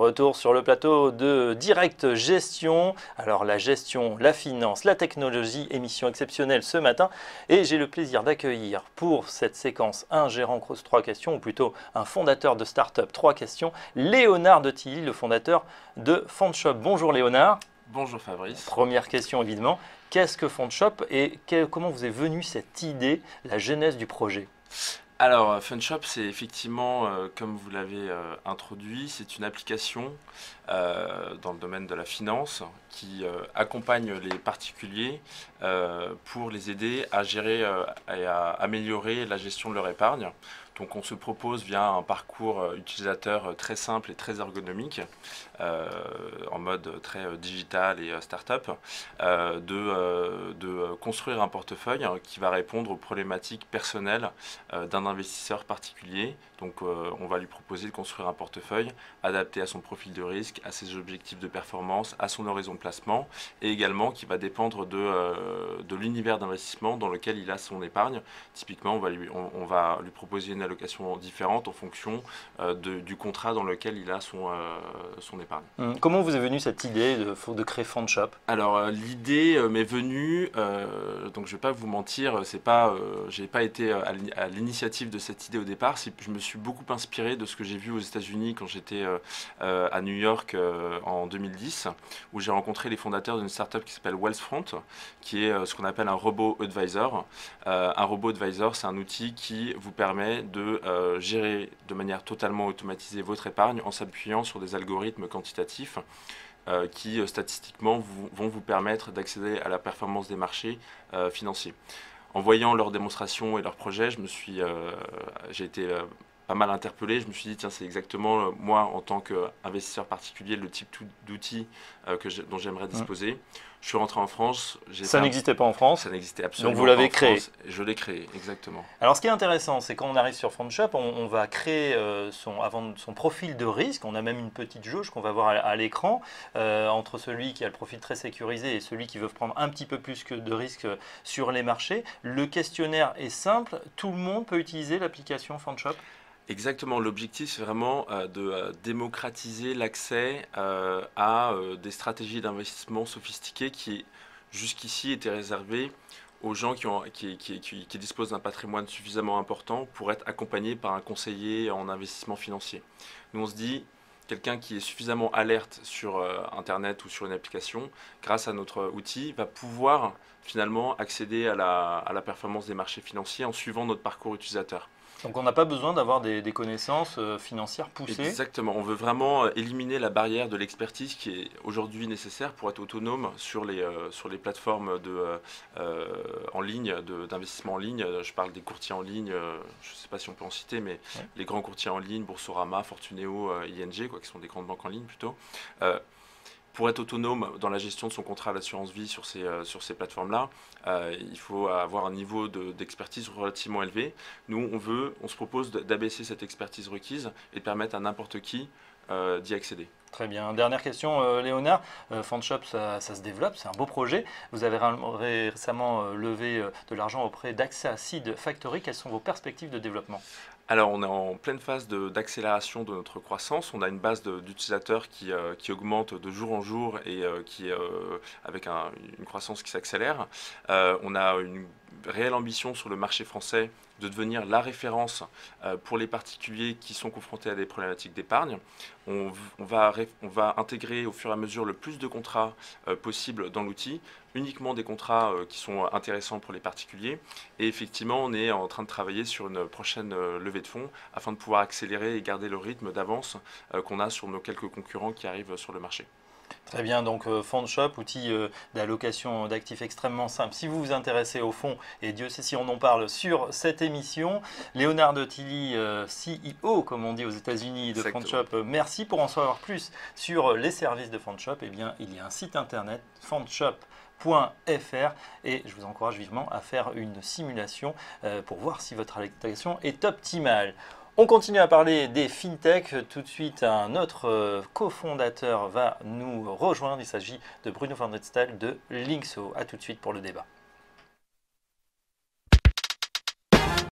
retour sur le plateau de Direct Gestion. Alors la gestion, la finance, la technologie, émission exceptionnelle ce matin. Et j'ai le plaisir d'accueillir pour cette séquence un gérant Cross 3 questions, ou plutôt un fondateur de start-up 3 questions, Léonard de Tilly, le fondateur de FondShop. Bonjour Léonard. Bonjour Fabrice. Première question évidemment, qu'est-ce que FondShop et comment vous est venue cette idée, la genèse du projet? Alors, FundShop, c'est effectivement, comme vous l'avez introduit, c'est une application dans le domaine de la finance qui accompagne les particuliers pour les aider à gérer et à améliorer la gestion de leur épargne. Donc on se propose via un parcours utilisateur très simple et très ergonomique, en mode très digital et start-up, de construire un portefeuille qui va répondre aux problématiques personnelles d'un investisseur particulier. Donc on va lui proposer de construire un portefeuille adapté à son profil de risque, à ses objectifs de performance, à son horizon de placement, et également qui va dépendre de l'univers d'investissement dans lequel il a son épargne. Typiquement, on va lui proposer une allocation différente en fonction du contrat dans lequel il a son épargne. Comment vous est venue cette idée de créer FondShop? Alors l'idée m'est venue, donc je ne vais pas vous mentir, j'ai pas été à l'initiative de cette idée au départ. Je me suis beaucoup inspiré de ce que j'ai vu aux États-Unis quand j'étais à New York en 2010, où j'ai rencontré les fondateurs d'une startup qui s'appelle Wealthfront, qui est ce qu'on appelle un robot advisor. Un robot advisor, c'est un outil qui vous permet de gérer de manière totalement automatisée votre épargne en s'appuyant sur des algorithmes quantitatifs qui statistiquement vont vous permettre d'accéder à la performance des marchés financiers. En voyant leurs démonstrations et leurs projets, j'ai été pas mal interpellé. Je me suis dit, tiens, c'est exactement moi, en tant qu'investisseur particulier, le type d'outil dont j'aimerais disposer. Je suis rentré en France. Ça n'existait pas en France? Ça n'existait absolument pas. Donc vous l'avez créé? Je l'ai créé, exactement. Alors ce qui est intéressant, c'est quand on arrive sur FondShop, on va créer son profil de risque. On a même une petite jauge qu'on va voir à l'écran entre celui qui a le profil très sécurisé et celui qui veut prendre un petit peu plus de risques sur les marchés. Le questionnaire est simple. Tout le monde peut utiliser l'application FondShop? Exactement, l'objectif c'est vraiment de démocratiser l'accès à des stratégies d'investissement sophistiquées qui jusqu'ici étaient réservées aux gens qui disposent d'un patrimoine suffisamment important pour être accompagnés par un conseiller en investissement financier. Nous on se dit, quelqu'un qui est suffisamment alerte sur Internet ou sur une application, grâce à notre outil, va pouvoir finalement accéder à la performance des marchés financiers en suivant notre parcours utilisateur. Donc on n'a pas besoin d'avoir des connaissances financières poussées. Exactement, on veut vraiment éliminer la barrière de l'expertise qui est aujourd'hui nécessaire pour être autonome sur les plateformes en ligne, d'investissement en ligne. Je parle des courtiers en ligne, je ne sais pas si on peut en citer, mais ouais. Les grands courtiers en ligne, Boursorama, Fortuneo, ING, qui sont des grandes banques en ligne plutôt. Pour être autonome dans la gestion de son contrat d'assurance vie sur ces plateformes-là, il faut avoir un niveau d'expertise relativement élevé. Nous, on se propose d'abaisser cette expertise requise et de permettre à n'importe qui d'y accéder. Très bien. Dernière question, Léonard. FondShop, ça se développe, c'est un beau projet. Vous avez récemment levé de l'argent auprès d'AXA Seed Factory. Quelles sont vos perspectives de développement? Alors, on est en pleine phase d'accélération de notre croissance. On a une base d'utilisateurs qui augmente de jour en jour et avec une croissance qui s'accélère. On a une réelle ambition sur le marché français de devenir la référence pour les particuliers qui sont confrontés à des problématiques d'épargne. On va intégrer au fur et à mesure le plus de contrats possible dans l'outil, uniquement des contrats qui sont intéressants pour les particuliers. Et effectivement, on est en train de travailler sur une prochaine levée de fonds afin de pouvoir accélérer et garder le rythme d'avance qu'on a sur nos quelques concurrents qui arrivent sur le marché. Très bien, donc FondShop, outil d'allocation d'actifs extrêmement simple. Si vous vous intéressez au fond, et Dieu sait si on en parle sur cette émission, Léonard de Tilly, CEO, comme on dit aux États-Unis, de FondShop, merci. Pour en savoir plus sur les services de FondShop, eh bien, il y a un site internet, fondshop.fr, et je vous encourage vivement à faire une simulation pour voir si votre allocation est optimale. On continue à parler des fintech. Tout de suite, un autre cofondateur va nous rejoindre. Il s'agit de Bruno van Rijtstal de Linkso. A tout de suite pour le débat.